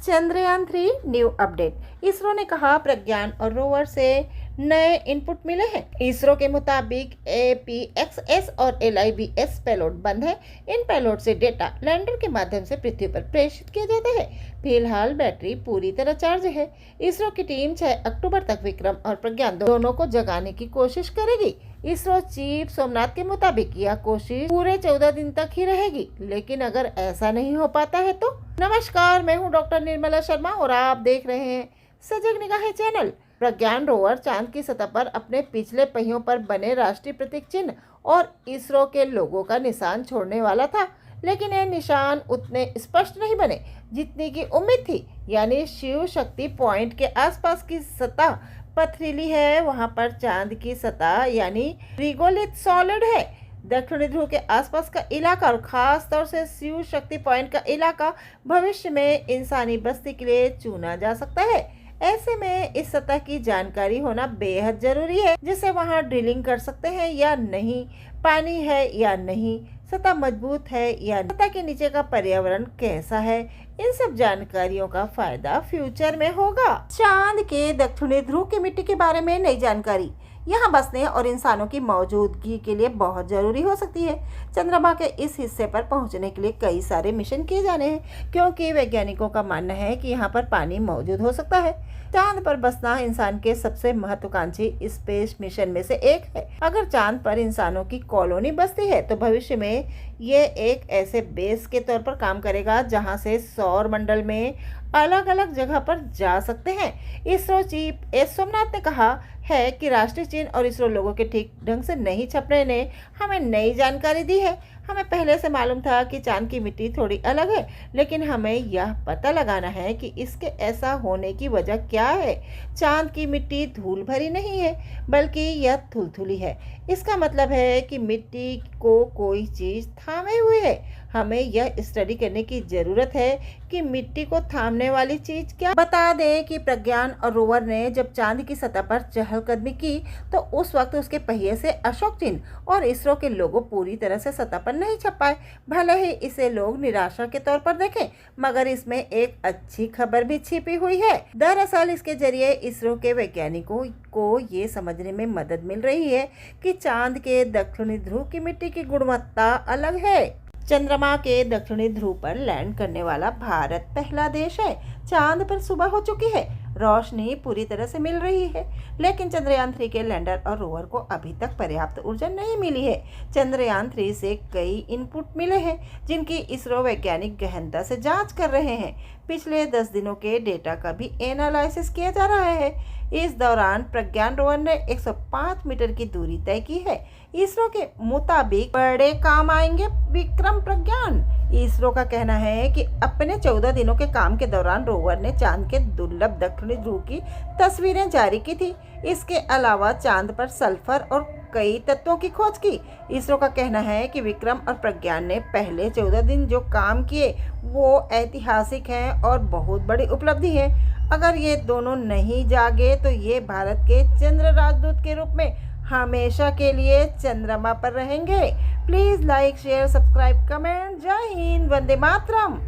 Chandrayaan-3 new update. ISRO ने कहा प्रज्ञान और रोवर से नए इनपुट मिले हैं। इसरो के मुताबिक APXS और LIVS पेलोड बंद है। इन पेलोड से डेटा लैंडर के माध्यम से पृथ्वी पर प्रेषित किया जाता है। फिलहाल बैटरी पूरी तरह चार्ज है। इसरो की टीम 6 अक्टूबर तक विक्रम और प्रज्ञान दोनों को जगाने की कोशिश करेगी। इसरो चीफ सोमनाथ के मुताबिक यह कोशिश पूरे 14 दिन तक ही रहेगी, लेकिन अगर ऐसा नहीं हो पाता है तो। नमस्कार, मैं हूं डॉक्टर निर्मला शर्मा और आप देख रहे हैं सजग निगाहें चैनल। प्रज्ञान रोवर चांद की सतह पर अपने पिछले पहियों पर बने राष्ट्रीय प्रतीक चिन्ह और इसरो के लोगों का निशान छोड़ने वाला था, लेकिन ये निशान उतने स्पष्ट नहीं बने जितनी की उम्मीद थी। यानी शिव शक्ति पॉइंट के आसपास की सतह पथरीली है, वहां पर चांद की सतह यानी रिगोलिथ सॉलिड है। दक्षिणी ध्रुव के आसपास का इलाका और खास तौर से शिव शक्ति पॉइंट का इलाका भविष्य में इंसानी बस्ती के लिए चुना जा सकता है। ऐसे में इस सतह की जानकारी होना बेहद जरूरी है, जिससे वहां ड्रिलिंग कर सकते हैं या नहीं, पानी है या नहीं, सतह मजबूत है या सतह के नीचे का पर्यावरण कैसा है। इन सब जानकारियों का फायदा फ्यूचर में होगा। चांद के दक्षिणी ध्रुव की मिट्टी के बारे में नई जानकारी यहाँ बसने और इंसानों की मौजूदगी के लिए बहुत जरूरी हो सकती है। चंद्रमा के इस हिस्से पर पहुंचने के लिए कई सारे मिशन किए जाने हैं, क्योंकि वैज्ञानिकों का मानना है कि यहाँ पर पानी मौजूद हो सकता है। चांद पर बसना इंसान के सबसे महत्वाकांक्षी स्पेस मिशन में से एक है। अगर चांद पर इंसानों की कॉलोनी बसती है तो भविष्य में ये एक ऐसे बेस के तौर पर काम करेगा जहाँ से सौर मंडल में अलग अलग जगह पर जा सकते हैं। इसरो चीफ एस सोमनाथ ने कहा है कि राष्ट्रीय चिन्ह और इसरो लोगों के ठीक ढंग से नहीं छपने ने हमें नई जानकारी दी है। हमें पहले से मालूम था कि चांद की मिट्टी थोड़ी अलग है, लेकिन हमें यह पता लगाना है कि इसके ऐसा होने की वजह क्या है। चांद की मिट्टी धूल भरी नहीं है, बल्कि यह थुलथुली है। इसका मतलब है कि मिट्टी को कोई चीज थामे हुए है। हमें यह स्टडी करने की जरूरत है कि मिट्टी को थामने वाली चीज क्या। बता दें कि प्रज्ञान और रोवर ने जब चांद की सतह पर चहलकदमी की तो उस वक्त उसके पहिए से अशोक चिन्ह और इसरो के लोगो पूरी तरह से सतह पर नहीं छप पाए। भले ही इसे लोग निराशा के तौर पर देखें, मगर इसमें एक अच्छी खबर भी छिपी हुई है। दरअसल इसके जरिए इसरो के वैज्ञानिकों को ये समझने में मदद मिल रही है कि चांद के दक्षिणी ध्रुव की मिट्टी की गुणवत्ता अलग है। चंद्रमा के दक्षिणी ध्रुव पर लैंड करने वाला भारत पहला देश है। चांद पर सुबह हो चुकी है, रोशनी पूरी तरह से मिल रही है, लेकिन चंद्रयान-3 के लैंडर और रोवर को अभी तक पर्याप्त ऊर्जा नहीं मिली है। चंद्रयान-3 से कई इनपुट मिले हैं, जिनकी इसरो वैज्ञानिक गहनता से जांच कर रहे हैं। पिछले 10 दिनों के डेटा का भी एनालिसिस किया जा रहा है। इस दौरान प्रज्ञान रोवर ने 105 मीटर की दूरी तय की है। इसरो के मुताबिक बड़े काम आएंगे विक्रम प्रज्ञान। इसरो का कहना है कि अपने 14 दिनों के काम के दौरान रोवर ने चांद के दुर्लभ दक्षिणी ध्रुव की तस्वीरें जारी की थी। इसके अलावा चांद पर सल्फर और कई तत्वों की खोज की। इसरो का कहना है कि विक्रम और प्रज्ञान ने पहले 14 दिन जो काम किए वो ऐतिहासिक हैं और बहुत बड़ी उपलब्धि है। अगर ये दोनों नहीं जागे तो ये भारत के चंद्र राजदूत के रूप में हमेशा के लिए चंद्रमा पर रहेंगे। Please like, share, subscribe, comment. जय हिंद, वंदे मातरम।